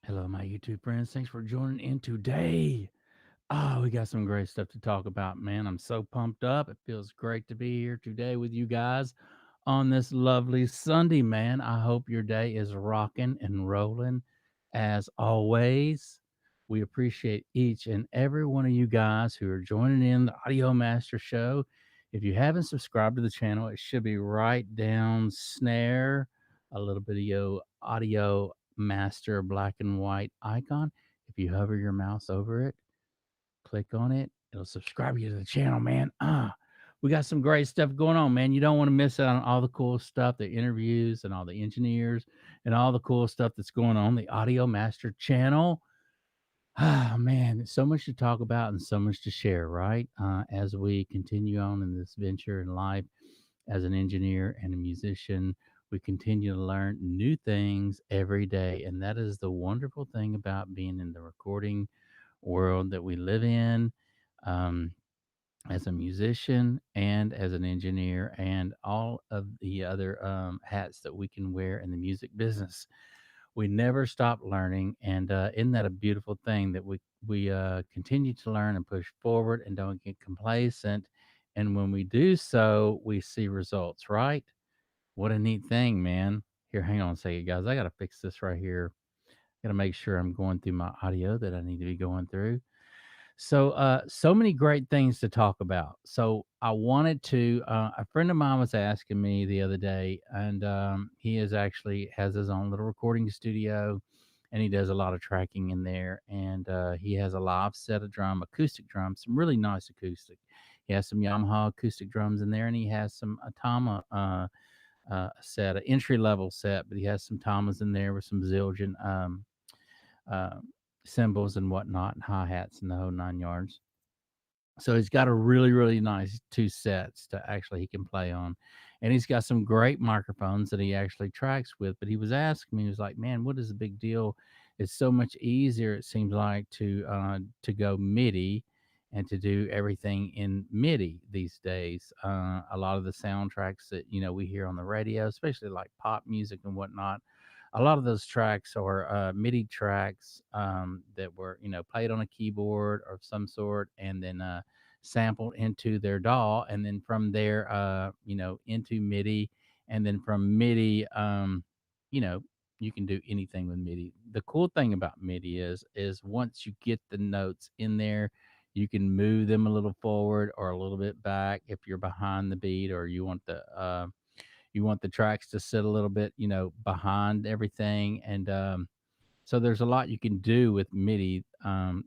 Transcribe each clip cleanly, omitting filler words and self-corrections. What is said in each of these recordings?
Hello, my YouTube friends. Thanks for joining in today. We got some great stuff to talk about, man. I'm so pumped up. It feels great to be here today with you guys on this lovely Sunday, man. I hope your day is rocking and rolling as always. We appreciate each and every one of you guys who are joining in the Audio Master Show. If you haven't subscribed to the channel, it should be right down snare, a little video audio master black and white icon. If you hover your mouse over it, click on it, it'll subscribe you to the channel, man. We got some great stuff going on, man. You don't want to miss out on all the cool stuff, the interviews and all the engineers and all the cool stuff that's going on the Audio Master channel. Man, so much to talk about and so much to share, right? As we continue on in this venture in life as an engineer and a musician, we continue to learn new things every day. And that is the wonderful thing about being in the recording world that we live in. Um, as a musician and as an engineer, and all of the other hats that we can wear in the music business, we never stop learning. And isn't that a beautiful thing that we continue to learn and push forward and don't get complacent? And when we do so, we see results, right? What a neat thing, man. Here, hang on a second, guys. I gotta fix this right here. Gotta make sure I'm going through my audio that I need to be going through. So many great things to talk about. So I wanted to. A friend of mine was asking me the other day, and he is actually has his own little recording studio, and he does a lot of tracking in there. And he has a live set of acoustic drums, some really nice acoustic. He has some Yamaha acoustic drums in there, and he has some Tama set, an entry level set, but he has some Tamas in there with some Zildjian uh, cymbals and whatnot, and hi hats and the whole 9 yards. So he's got a really, really nice two sets to actually he can play on. And he's got some great microphones that he actually tracks with. But he was asking me, he was like, man, what is the big deal? It's so much easier, it seems like, to go MIDI and to do everything in MIDI these days. A lot of the soundtracks that we hear on the radio, especially like pop music and whatnot, a lot of those tracks are MIDI tracks that were played on a keyboard of some sort, and then sampled into their DAW, and then from there into MIDI, and then from MIDI, you know you can do anything with MIDI. The cool thing about MIDI is once you get the notes in there, you can move them a little forward or a little bit back if you're behind the beat, or you want the tracks to sit a little bit, behind everything. And so there's a lot you can do with MIDI,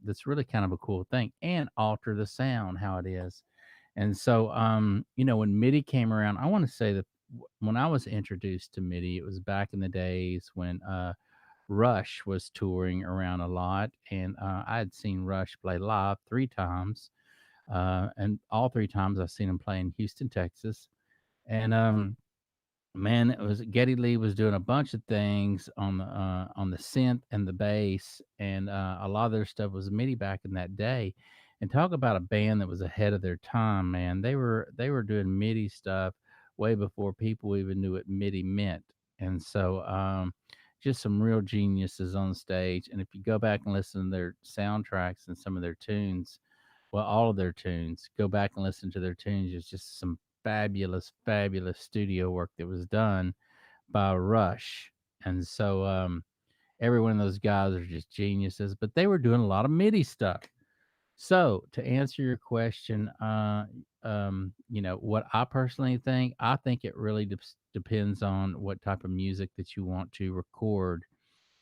that's really kind of a cool thing, and alter the sound how it is. And so, when MIDI came around, I want to say that when I was introduced to MIDI, it was back in the days when Rush was touring around a lot, and I had seen Rush play live 3 times, and all 3 times I've seen him play in Houston, Texas. And man, it was Geddy Lee was doing a bunch of things on the synth and the bass, and a lot of their stuff was MIDI back in that day. And talk about a band that was ahead of their time, man. They were doing MIDI stuff way before people even knew what MIDI meant. And so just some real geniuses on stage. And if you go back and listen to their soundtracks and some of their tunes, well, all of their tunes, go back and listen to their tunes. It's just some fabulous, fabulous studio work that was done by Rush. And so every one of those guys are just geniuses, but they were doing a lot of MIDI stuff. So to answer your question, what I personally think, I think it really depends on what type of music that you want to record.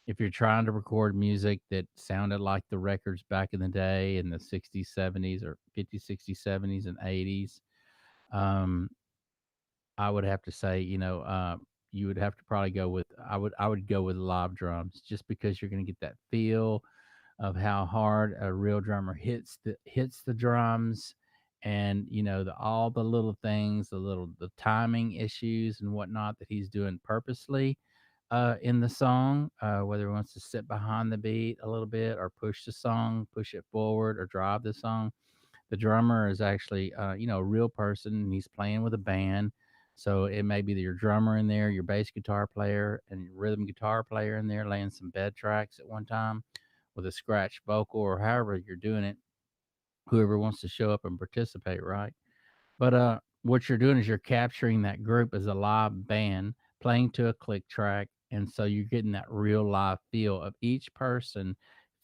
If you're trying to record music that sounded like the records back in the day in the 60s, 70s, or 50s, 60s, 70s, and 80s, um, I would have to say, you would have to probably go with I would go with live drums, just because you're going to get that feel of how hard a real drummer hits the drums, and all the little things, the timing issues and whatnot that he's doing purposely in the song, whether he wants to sit behind the beat a little bit, or push the song, push it forward, or drive the song. The drummer is actually, a real person, and he's playing with a band. So it may be your drummer in there, your bass guitar player, and your rhythm guitar player in there laying some bed tracks at one time with a scratch vocal or however you're doing it. Whoever wants to show up and participate, right? But what you're doing is you're capturing that group as a live band playing to a click track, and so you're getting that real live feel of each person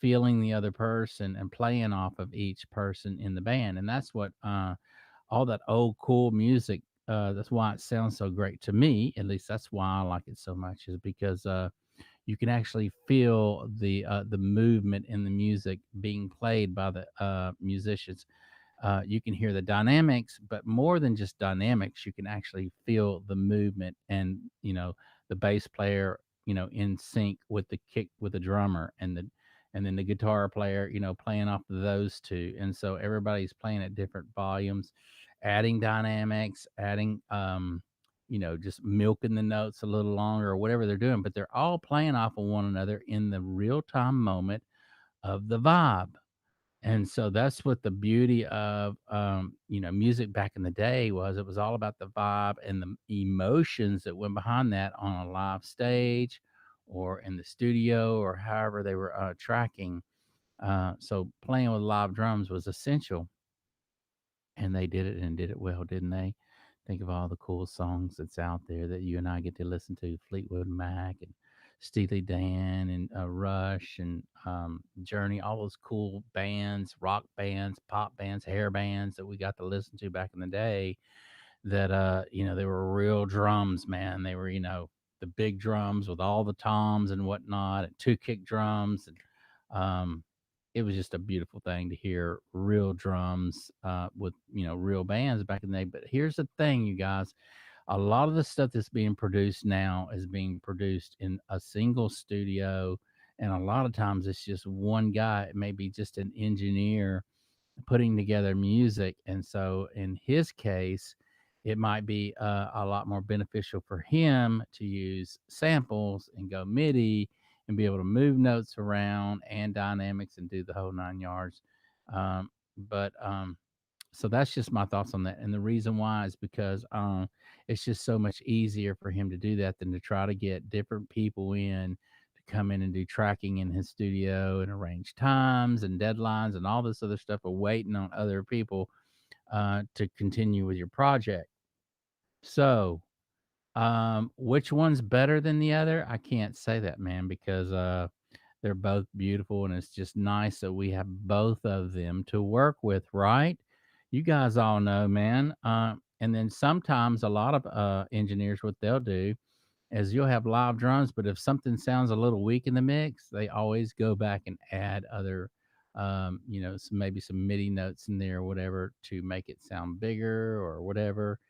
feeling the other person and playing off of each person in the band, and that's what all that old cool music. That's why it sounds so great to me. At least that's why I like it so much, is because you can actually feel the movement in the music being played by the musicians. You can hear the dynamics, but more than just dynamics, you can actually feel the movement and the bass player, in sync with the kick with the drummer and then the guitar player, playing off of those two. And so everybody's playing at different volumes, adding dynamics, adding just milking the notes a little longer or whatever they're doing, but they're all playing off of one another in the real time moment of the vibe. And so that's what the beauty of, music back in the day was. It was all about the vibe and the emotions that went behind that on a live stage or in the studio or however they were tracking. So playing with live drums was essential, and they did it and did it well, didn't they? Think of all the cool songs that's out there that you and I get to listen to: Fleetwood Mac and Steely Dan and Rush and Journey, all those cool bands, rock bands, pop bands, hair bands that we got to listen to back in the day. That they were real drums, man. They were, the big drums with all the toms and whatnot, and two kick drums, and um, it was just a beautiful thing to hear real drums with real bands back in the day. But here's the thing, you guys: a lot of the stuff that's being produced now is being produced in a single studio, and a lot of times it's just one guy. It may be just an engineer putting together music. And so in his case, it might be a lot more beneficial for him to use samples and go MIDI and be able to move notes around and dynamics and do the whole 9 yards. But so that's just my thoughts on that. And the reason why is because it's just so much easier for him to do that than to try to get different people in to come in and do tracking in his studio and arrange times and deadlines and all this other stuff of waiting on other people to continue with your project. So, which one's better than the other? I can't say that, man, because they're both beautiful, and it's just nice that we have both of them to work with, right? You guys all know, man. And then sometimes a lot of engineers, what they'll do is you'll have live drums, but if something sounds a little weak in the mix, they always go back and add other, maybe some MIDI notes in there or whatever to make it sound bigger or whatever.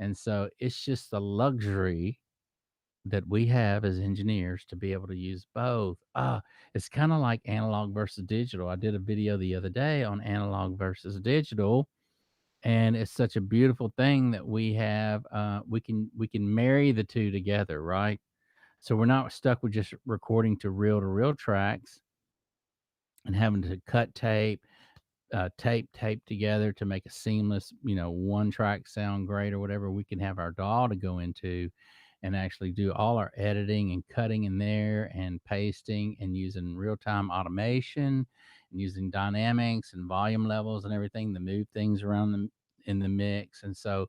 And so it's just the luxury that we have as engineers to be able to use both. It's kind of like analog versus digital. I did a video the other day on analog versus digital, and it's such a beautiful thing that we have. We can marry the two together, right? So we're not stuck with just recording to reel tracks and having to cut tape together to make a seamless, one track sound great or whatever. We can have our DAW to go into and actually do all our editing and cutting in there and pasting and using real time automation and using dynamics and volume levels and everything to move things around in the mix. And so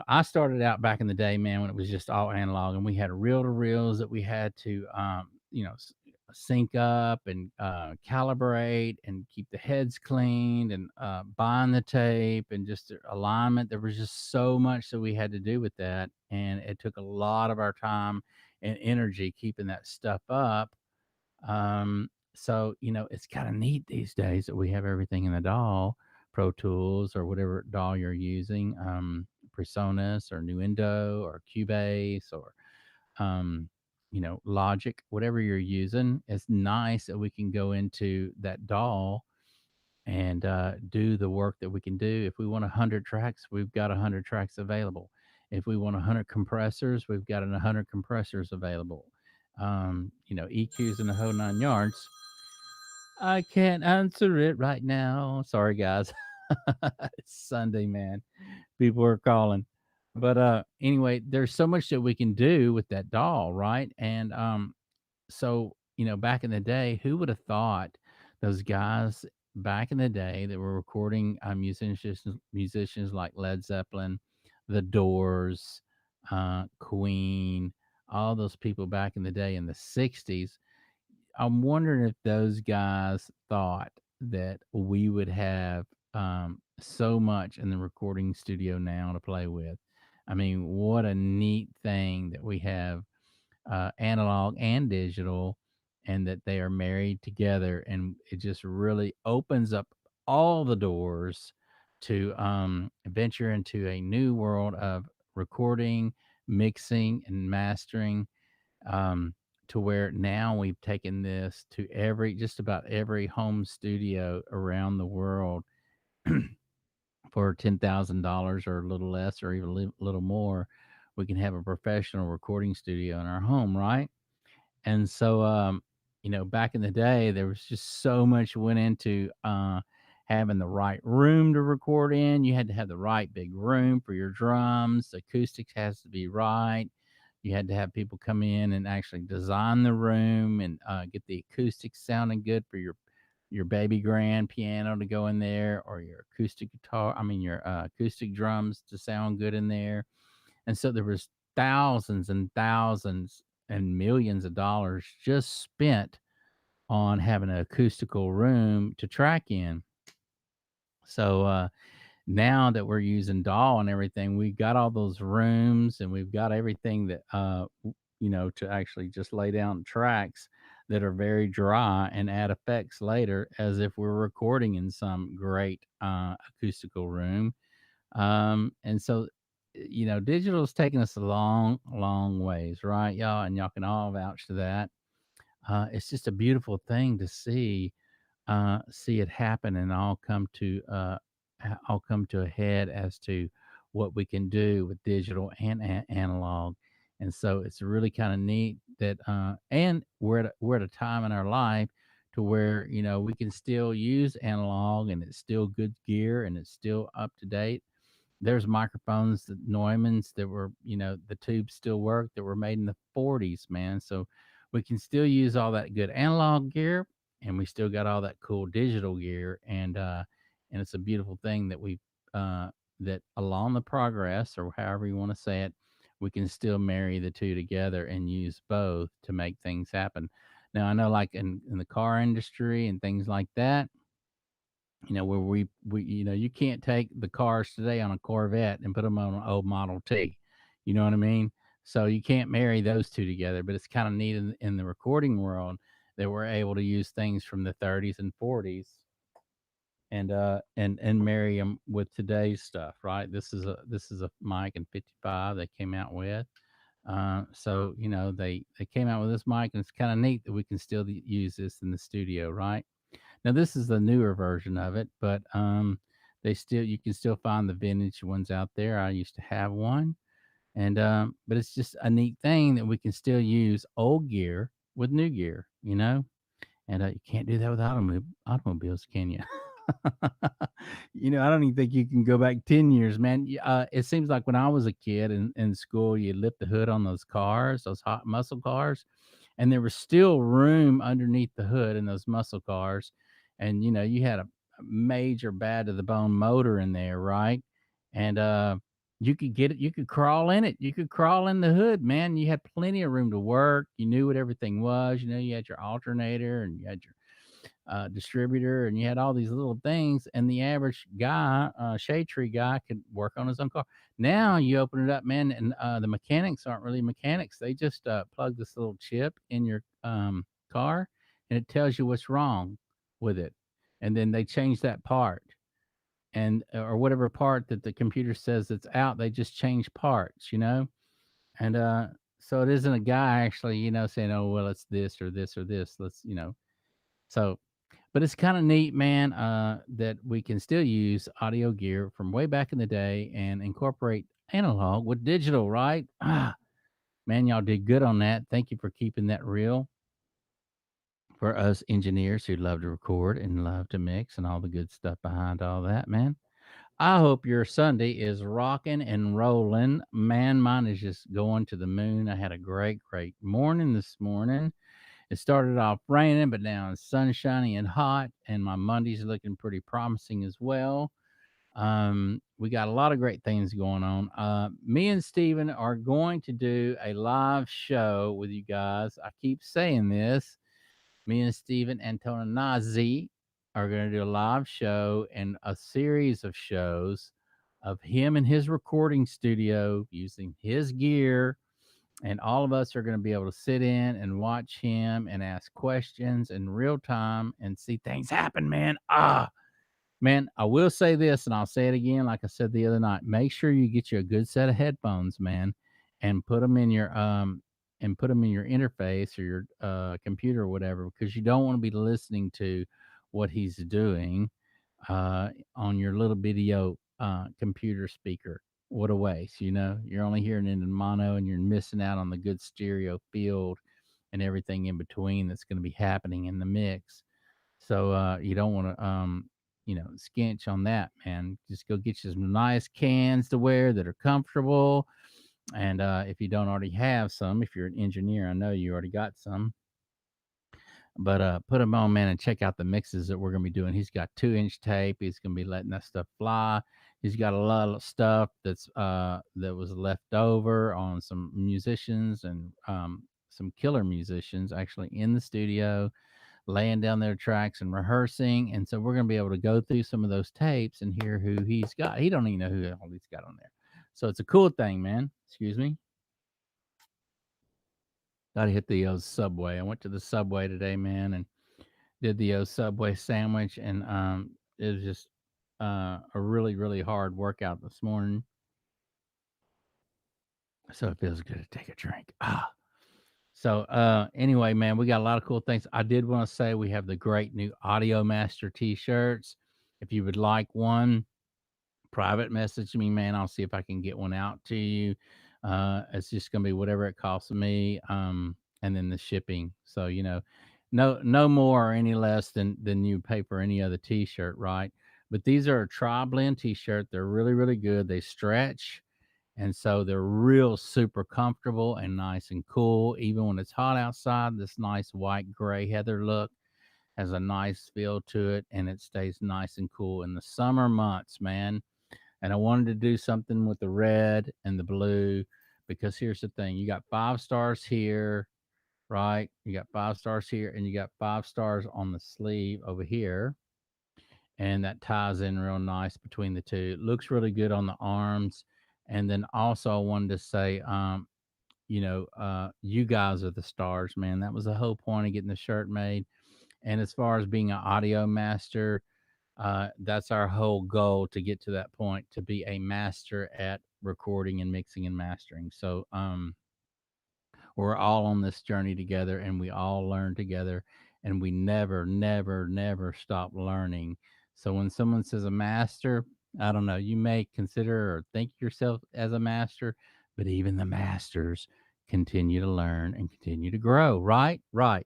I started out back in the day, man, when it was just all analog, and we had reel to reels that we had to, sync up and calibrate and keep the heads cleaned and bind the tape and just the alignment. There was just so much that we had to do with that, and it took a lot of our time and energy keeping that stuff up. So it's kind of neat these days that we have everything in the DAW, Pro Tools or whatever DAW you're using, Presonus or Nuendo or Cubase or Logic, whatever you're using. It's nice that we can go into that DAW and do the work that we can do. If we want 100 tracks, we've got 100 tracks available. If we want 100 compressors, we've got 100 compressors available. EQs in the whole 9 yards. I can't answer it right now. Sorry, guys. It's Sunday, man. People are calling. But anyway, there's so much that we can do with that doll, right? And so back in the day, who would have thought those guys back in the day that were recording musicians like Led Zeppelin, The Doors, Queen, all those people back in the day in the '60s. I'm wondering if those guys thought that we would have so much in the recording studio now to play with. I mean, what a neat thing that we have, analog and digital, and that they are married together. And it just really opens up all the doors to venture into a new world of recording, mixing, and mastering, um, to where now we've taken this to just about every home studio around the world for $10,000 or a little less or even a little more. We can have a professional recording studio in our home, right? And so, back in the day, there was just so much went into having the right room to record in. You had to have the right big room for your drums. The acoustics has to be right. You had to have people come in and actually design the room and get the acoustics sounding good for your baby grand piano to go in there, or your acoustic guitar. I mean, your acoustic drums to sound good in there. And so there was thousands and thousands and millions of dollars just spent on having an acoustical room to track in. So now that we're using DAW and everything, we've got all those rooms and we've got everything that to actually just lay down tracks that are very dry and add effects later as if we're recording in some great acoustical room. And so, digital's taken us a long, long ways, right, y'all? And y'all can all vouch to that. It's just a beautiful thing to see it happen and all come to a head as to what we can do with digital and analog. And so it's really kind of neat that, and we're at a time in our life to where we can still use analog and it's still good gear and it's still up to date. There's microphones that Neumann's that were, the tubes still work, that were made in the '40s, man. So we can still use all that good analog gear, and we still got all that cool digital gear, and it's a beautiful thing that that along the progress, or however you want to say it, we can still marry the two together and use both to make things happen. Now I know, like in the car industry and things like that, where we you can't take the cars today on a Corvette and put them on an old Model T. You know what I mean? So you can't marry those two together. But it's kind of neat in the recording world that we're able to use things from the '30s and '40s and marry them with today's stuff, right? This is a mic in '55 they came out with. So they came out with this mic, and it's kind of neat that we can still use this in the studio, right? Now this is the newer version of it, but you can still find the vintage ones out there. I used to have one, and but it's just a neat thing that we can still use old gear with new gear, and you can't do that with automobiles, can you? I don't even think you can go back 10 years, man. It seems like when I was a kid in school, you lift the hood on those cars, those hot muscle cars, and there was still room underneath the hood in those muscle cars. And, you had a major bad to the bone motor in there, right? And you could get it, you could crawl in it, you could crawl in the hood, man. You had plenty of room to work. You knew what everything was. You had your alternator and you had your distributor, and you had all these little things, and the average guy, shade tree guy, could work on his own car. Now you open it up, man, and the mechanics aren't really mechanics. They just plug this little chip in your car, and it tells you what's wrong with it, and then they change that part, and or whatever part that the computer says it's out, they just change parts, and so it isn't a guy actually, saying, oh well, it's this or this or this. So but it's kind of neat, man, that we can still use audio gear from way back in the day and incorporate analog with digital, right? Man, y'all did good on that. Thank you for keeping that real for us engineers who love to record and love to mix and all the good stuff behind all that, man. I hope your Sunday is rocking and rolling. Man, mine is just going to the moon. I had a great, great morning this morning. It started off raining, but now it's sunshiny and hot, and my Monday's looking pretty promising as well. We got a lot of great things going on. Me and Steven are going to do a live show with you guys. I keep saying this. Me and Steven Antoninazi are going to do a live show and a series of shows of him in his recording studio using his gear. And all of us are going to be able to sit in and watch him and ask questions in real time and see things happen, man. Man, I will say this, and I'll say it again, like I said the other night. Make sure you get you a good set of headphones, man, and put them in your interface or your computer or whatever, because you don't want to be listening to what he's doing on your little video computer speaker. What a waste, you know? You're only hearing it in mono, and you're missing out on the good stereo field and everything in between that's going to be happening in the mix. So you don't want to skinch on that, man. Just go get you some nice cans to wear that are comfortable. And if you don't already have some, if you're an engineer, I know you already got some. But put them on, man, and check out the mixes that we're gonna be doing. He's got 2-inch tape. He's gonna be letting that stuff fly. He's got a lot of stuff that was left over on some musicians and some killer musicians actually in the studio laying down their tracks and rehearsing. And so we're going to be able to go through some of those tapes and hear who he's got. He don't even know who all he's got on there. So it's a cool thing, man. Excuse me. Got to hit the Subway. I went to the Subway today, man, and did the Subway sandwich. And it was just a really, really hard workout this morning. So it feels good to take a drink. So anyway, man, we got a lot of cool things. I did want to say we have the great new Audio Master t-shirts. If you would like one, private message me, man. I'll see if I can get one out to you. It's just gonna be whatever it costs me, and then the shipping. So no more or any less than you pay for any other t-shirt, right? But these are a tri-blend t-shirt. They're really, really good. They stretch, and so they're real super comfortable and nice and cool. Even when it's hot outside, this nice white gray heather look has a nice feel to it, and it stays nice and cool in the summer months, man. And I wanted to do something with the red and the blue, because here's the thing: you got 5 stars here, right? You got 5 stars here, and you got 5 stars on the sleeve over here, and that ties in real nice between the two. It looks really good on the arms. And then also I wanted to say, you guys are the stars, man. That was the whole point of getting the shirt made. And as far as being an audio master, that's our whole goal, to get to that point, to be a master at recording and mixing and mastering. So we're all on this journey together, and we all learn together, and we never, never, never stop learning. So when someone says a master, I don't know, you may consider or think yourself as a master, but even the masters continue to learn and continue to grow, right? Right.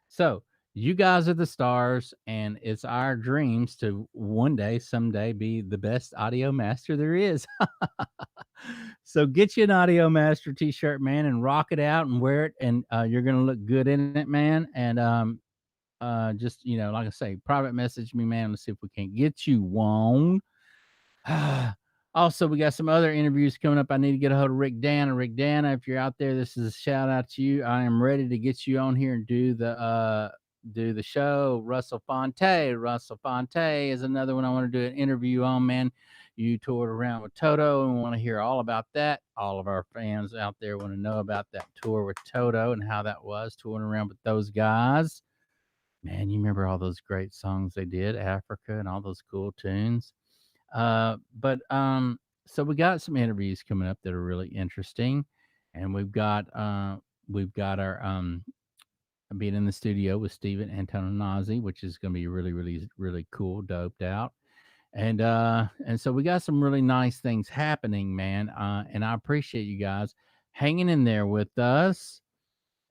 So you guys are the stars, and it's our dreams to one day, someday, be the best audio master there is. So get you an Audio Master t-shirt, man, and rock it out and wear it, and you're gonna look good in it, man. And just like I say, private message me, man. Let's see if we can't get you one. Also, we got some other interviews coming up. I need to get a hold of Rick Dana. Rick Dana, if you're out there, this is a shout out to you. I am ready to get you on here and do the show. Russell Fonte. Russell Fonte is another one I want to do an interview on, man. You toured around with Toto, and we want to hear all about that. All of our fans out there want to know about that tour with Toto and how that was touring around with those guys. Man, you remember all those great songs they did, Africa and all those cool tunes. But so we got some interviews coming up that are really interesting, and we've got our being in the studio with Steven Antoninazi, which is going to be really, really, really cool, doped out. And so we got some really nice things happening, man. And I appreciate you guys hanging in there with us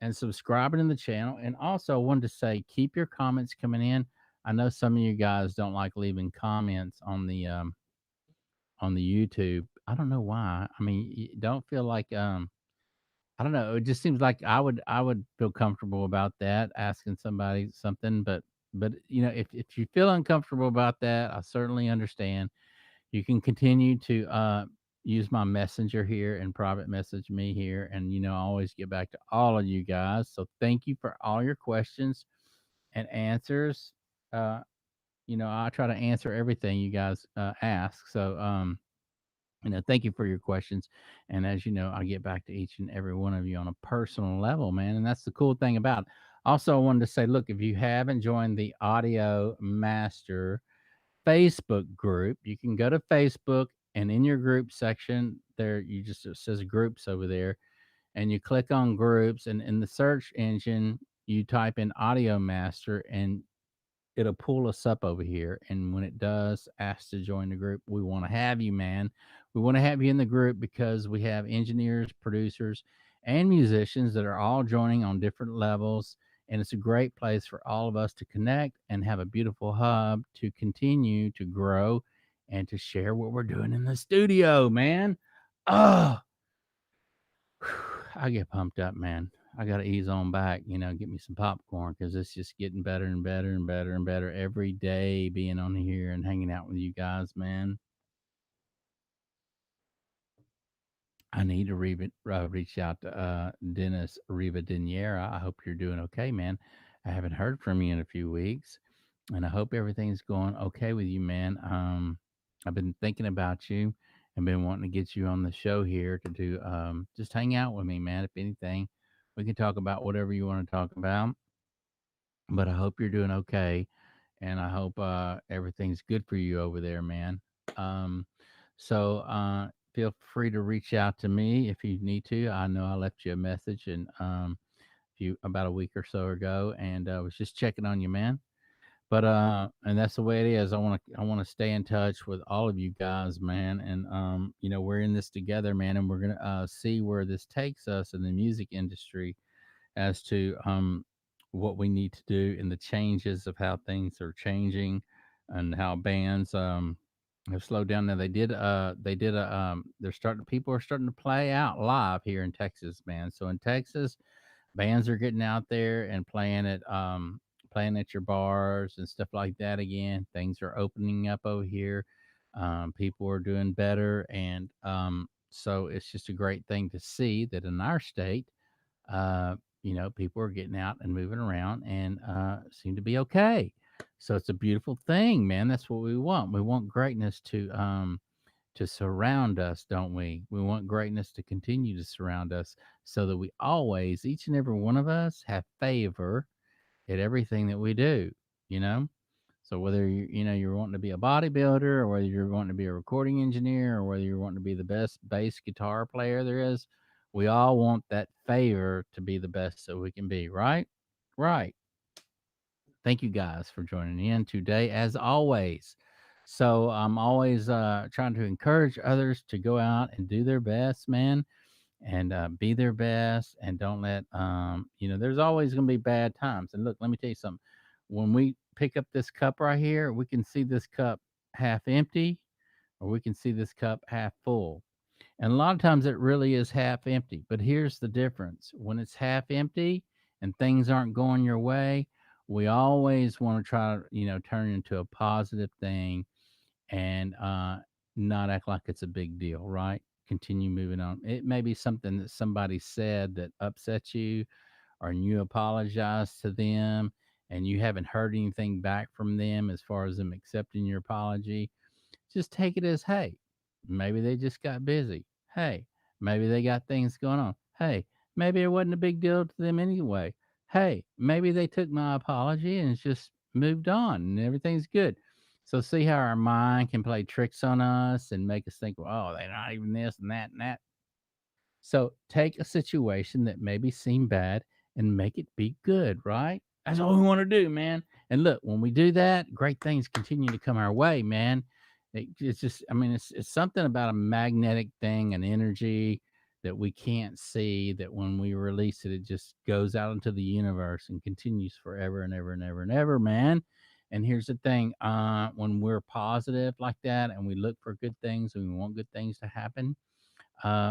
and subscribing to the channel. And also, I wanted to say, keep your comments coming in. I know some of you guys don't like leaving comments on the on the YouTube. I don't know why. I mean, don't feel like I don't know. It just seems like I would feel comfortable about that, asking somebody something, but if you feel uncomfortable about that, I certainly understand. You can continue to use my messenger here and private message me here, and I always get back to all of you guys. So thank you for all your questions and answers. Uh, I try to answer everything you guys ask. So thank you for your questions. And as you know, I get back to each and every one of you on a personal level, man. And that's the cool thing about it. Also, I wanted to say, look, if you haven't joined the Audio Master Facebook group, you can go to Facebook, and in your group section there, it says groups over there, and you click on groups, and in the search engine, you type in Audio Master, and it'll pull us up over here. And when it does ask to join the group, we want to have you, man. We want to have you in the group because we have engineers, producers, and musicians that are all joining on different levels. And it's a great place for all of us to connect and have a beautiful hub to continue to grow and to share what we're doing in the studio, man. Oh, I get pumped up, man. I got to ease on back, get me some popcorn because it's just getting better and better and better and better every day being on here and hanging out with you guys, man. I need to reach out to Dennis Rivadiniera. I hope you're doing okay, man. I haven't heard from you in a few weeks, and I hope everything's going okay with you, man. I've been thinking about you and been wanting to get you on the show here to do just hang out with me, man. If anything, we can talk about whatever you want to talk about. But I hope you're doing okay, and I hope everything's good for you over there, man. Um, so feel free to reach out to me if you need to. I know I left you a message and few about a week or so ago, and I was just checking on you, man. But and that's the way it is. I want to stay in touch with all of you guys, man. And we're in this together, man, and we're gonna see where this takes us in the music industry as to what we need to do and the changes of how things are changing and how bands have slowed down. Now they did a they're starting people are starting to play out live here in Texas, man. So in Texas, bands are getting out there and playing at your bars and stuff like that again. Things are opening up over here. People are doing better, and so it's just a great thing to see that in our state uh, people are getting out and moving around and seem to be okay. So it's a beautiful thing, man. That's what we want. We want greatness to surround us, don't we? We want greatness to continue to surround us so that we always, each and every one of us, have favor at everything that we do, you know? So whether you're wanting to be a bodybuilder, or whether you're wanting to be a recording engineer, or whether you're wanting to be the best bass guitar player there is, we all want that favor to be the best that we can be, right? Right. Thank you guys for joining in today, as always. So I'm always trying to encourage others to go out and do their best, man, and be their best, and don't let there's always going to be bad times. And look, let me tell you something. When we pick up this cup right here, we can see this cup half empty, or we can see this cup half full. And a lot of times it really is half empty. But here's the difference: when it's half empty and things aren't going your way, we always want to try to turn it into a positive thing, and not act like it's a big deal, right? Continue moving on. It may be something that somebody said that upsets you, or you apologize to them, and you haven't heard anything back from them as far as them accepting your apology. Just take it as, hey, maybe they just got busy. Hey, maybe they got things going on. Hey, maybe it wasn't a big deal to them anyway. Hey, maybe they took my apology and just moved on and everything's good. So see how our mind can play tricks on us and make us think, well, oh, they're not even this and that and that. So take a situation that maybe seemed bad and make it be good, right? That's all we want to do, man. And look, when we do that, great things continue to come our way, man. It's just, I mean, it's something about a magnetic thing, an energy that we can't see, that when we release it, it just goes out into the universe and continues forever and ever and ever and ever, man. And here's the thing, when we're positive like that and we look for good things and we want good things to happen,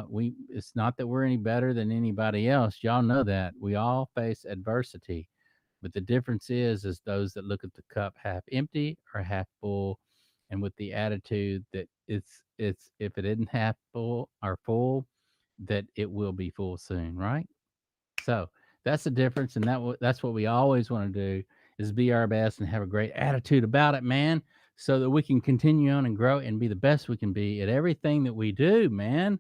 we it's not that we're any better than anybody else. Y'all know that. We all face adversity. But the difference is those that look at the cup half empty or half full, and with the attitude that it's if it isn't half full or full, that it will be full soon, right? So that's the difference, and that's what we always want to do is be our best and have a great attitude about it, man, so that we can continue on and grow and be the best we can be at everything that we do, man.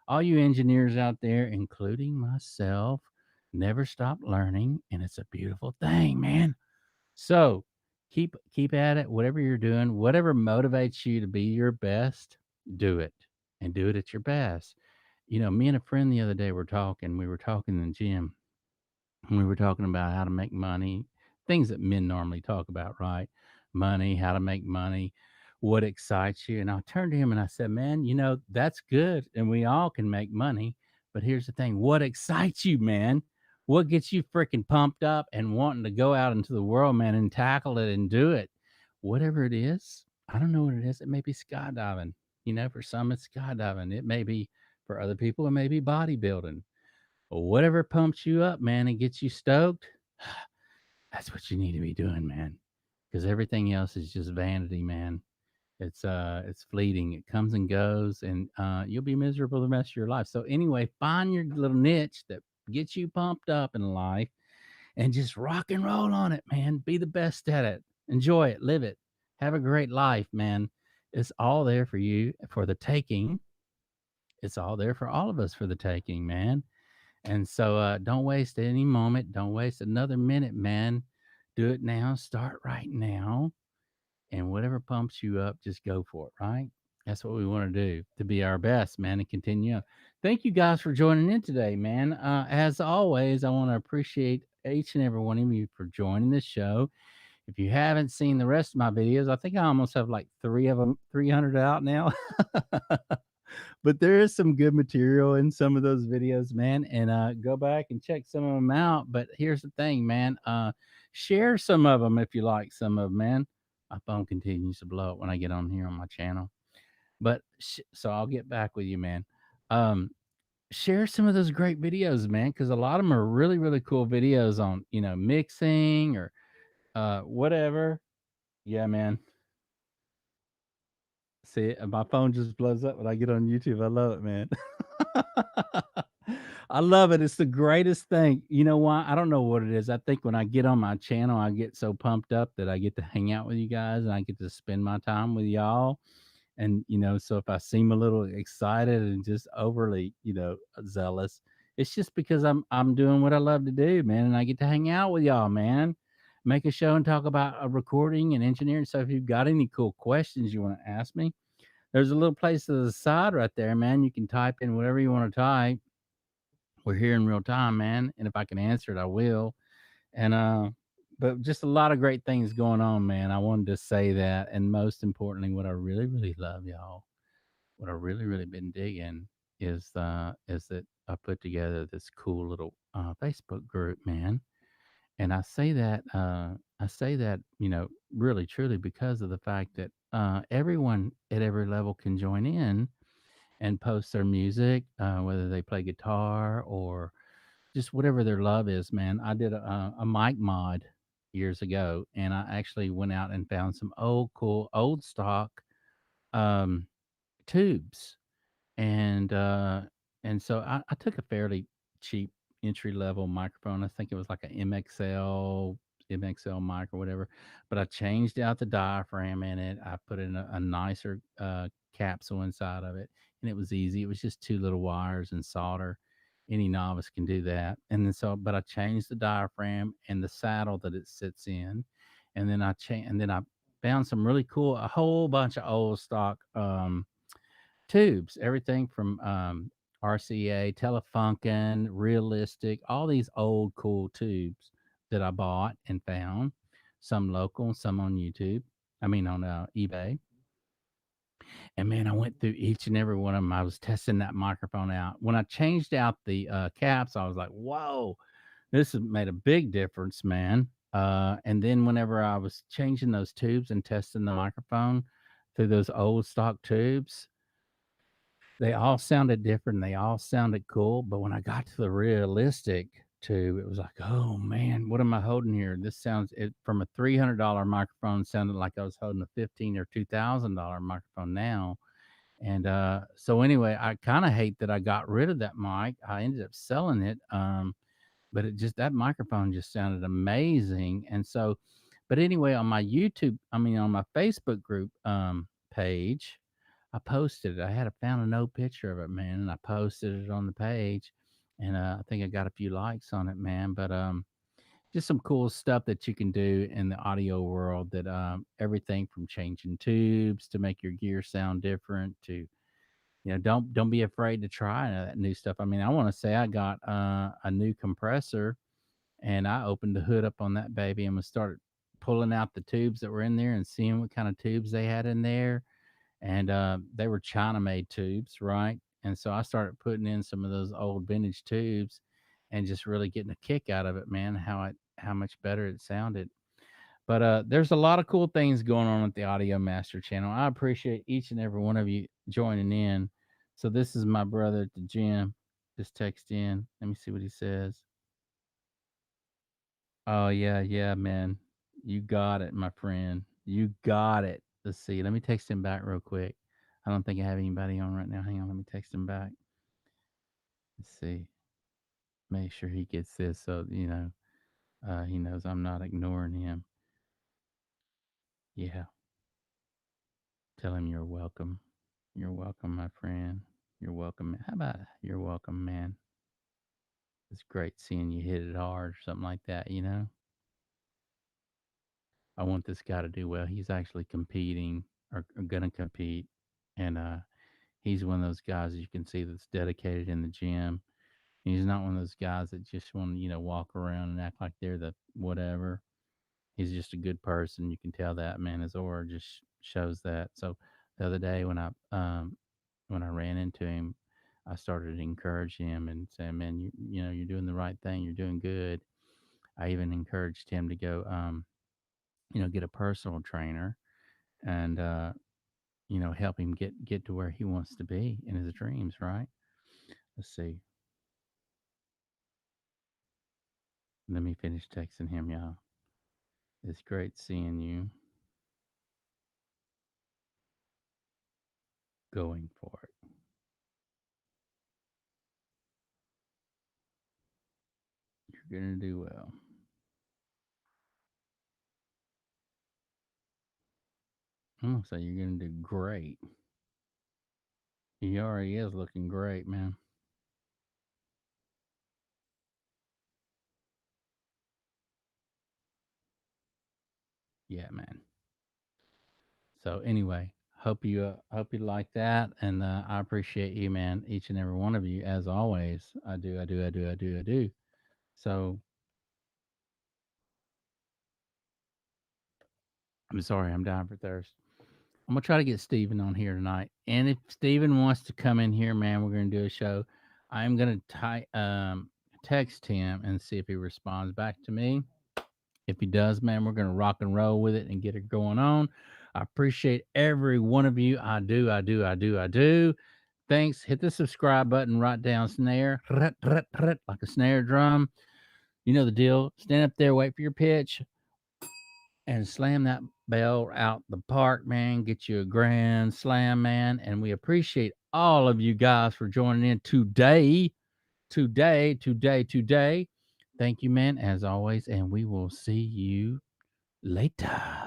All you engineers out there, including myself, never stop learning, and it's a beautiful thing, man. So keep at it, whatever you're doing, whatever motivates you to be your best, do it and do it at your best. Me and a friend the other day we were talking in the gym, and we were talking about how to make money, things that men normally talk about, right? Money, how to make money, what excites you. And I turned to him and I said, man, that's good. And we all can make money. But here's the thing, what excites you, man? What gets you freaking pumped up and wanting to go out into the world, man, and tackle it and do it? Whatever it is, I don't know what it is. It may be skydiving. For some, it's skydiving. It may be, for other people, it may be bodybuilding. Whatever pumps you up, man, and gets you stoked, that's what you need to be doing, man. Because everything else is just vanity, man. It's fleeting. It comes and goes, and you'll be miserable the rest of your life. So anyway, find your little niche that gets you pumped up in life, and just rock and roll on it, man. Be the best at it. Enjoy it. Live it. Have a great life, man. It's all there for you for the taking. It's all there for all of us for the taking, man. And so don't waste any moment. Don't waste another minute, man. Do it now. Start right now. And whatever pumps you up, just go for it, right? That's what we want to do to be our best, man, and continue. Thank you guys for joining in today, man. As always, I want to appreciate each and every one of you for joining the show. If you haven't seen the rest of my videos, I think I almost have like three of them, 300 out now. But there is some good material in some of those videos, man, and go back and check some of them out. But here's the thing, man, share some of them if you like some of them, man. My phone continues to blow up when I get on here on my channel, but so I'll get back with you, man. um Share some of those great videos, man, because a lot of them are really, really cool videos on mixing or whatever. Yeah, man. See, my phone just blows up when I get on YouTube. I love it, man. I love it. It's the greatest thing. You know why? I don't know what it is. I think when I get on my channel, I get so pumped up that I get to hang out with you guys and I get to spend my time with y'all. And, so if I seem a little excited and just overly, zealous, it's just because I'm doing what I love to do, man. And I get to hang out with y'all, man. Make a show and talk about a recording and engineering. So if you've got any cool questions you want to ask me, there's a little place to the side right there, man. You can type in whatever you want to type. We're here in real time, man. And if I can answer it, I will. And but just a lot of great things going on, man. I wanted to say that. And most importantly, what I really, really love, y'all, what I really, really been digging is that I put together this cool little Facebook group, man. And I say that, really truly because of the fact that everyone at every level can join in and post their music, whether they play guitar or just whatever their love is, man. I did a mic mod years ago, and I actually went out and found some cool, old stock um, tubes, and so I took a fairly cheap entry level microphone. I think it was like a MXL mic or whatever, but I changed out the diaphragm in it. I put in a nicer capsule inside of it, and it was easy. It was just two little wires and solder. Any novice can do that. And then but I changed the diaphragm and the saddle that it sits in, and then I found some really cool, a whole bunch of old stock tubes, everything from RCA, Telefunken, Realistic, all these old cool tubes that I bought and found, some local, some on YouTube. I mean, on eBay. And man, I went through each and every one of them. I was testing that microphone out. When I changed out the caps, I was like, whoa, this has made a big difference, man. And then whenever I was changing those tubes and testing the microphone through those old stock tubes, they all sounded different. They all sounded cool. But when I got to the realistic tube, it was like, oh man, what am I holding here? This sounds it from a $300 microphone sounded like I was holding a 15 or $2,000 microphone now. And so anyway, I kind of hate that I got rid of that mic. I ended up selling it. But it just that microphone just sounded amazing. And so, but anyway, on my YouTube, I mean on my Facebook group page, I posted it. I had found an old picture of it, man, and I posted it on the page, and I think I got a few likes on it, man. But just some cool stuff that you can do in the audio world. That everything from changing tubes to make your gear sound different to don't be afraid to try that new stuff. I mean, I want to say I got a new compressor, and I opened the hood up on that baby and was started pulling out the tubes that were in there and seeing what kind of tubes they had in there. And they were China made tubes, right? And so I started putting in some of those old vintage tubes and just really getting a kick out of it, man. How much better it sounded. But there's a lot of cool things going on at the Audio Master channel. I appreciate each and every one of you joining in. So this is my brother at the gym. Just text in. Let me see what he says. Oh yeah, yeah, man. You got it, my friend. You got it. Let's see. Let me text him back real quick. I don't think I have anybody on right now. Hang on, let me text him back. Let's see. Make sure he gets this so he knows I'm not ignoring him. Yeah. Tell him you're welcome. You're welcome, my friend. You're welcome. How about you're welcome, man? It's great seeing you hit it hard or something like that. I want this guy to do well. He's actually competing or gonna compete. And he's one of those guys you can see that's dedicated in the gym. He's not one of those guys that just want to, walk around and act like they're the whatever. He's just a good person. You can tell that, man. His aura just shows that. So the other day when I ran into him, I started to encourage him and say, "Man, you're doing the right thing. You're doing good." I even encouraged him to go, get a personal trainer and help him get to where he wants to be in his dreams. Right? Let's see. Let me finish texting him, y'all. It's great seeing you. Going for it. You're gonna do well. I'm gonna say you're gonna do great. He already is looking great, man. Yeah, man. So anyway, hope you like that, and I appreciate you, man. Each and every one of you, as always. I do, I do, I do, I do, I do. So I'm sorry, I'm dying for thirst. I'm gonna try to get Steven on here tonight, and if Steven wants to come in here, man, we're gonna do a show. I'm gonna text him and see if he responds back to me. If he does, man, we're going to rock and roll with it and get it going on. I appreciate every one of you. I do, I do, I do, I do. Thanks. Hit the subscribe button, write down snare, like a snare drum. You know the deal. Stand up there, wait for your pitch, and slam that bell out the park, man. Get you a grand slam, man. And we appreciate all of you guys for joining in today. Today. Thank you, man, as always. And we will see you later.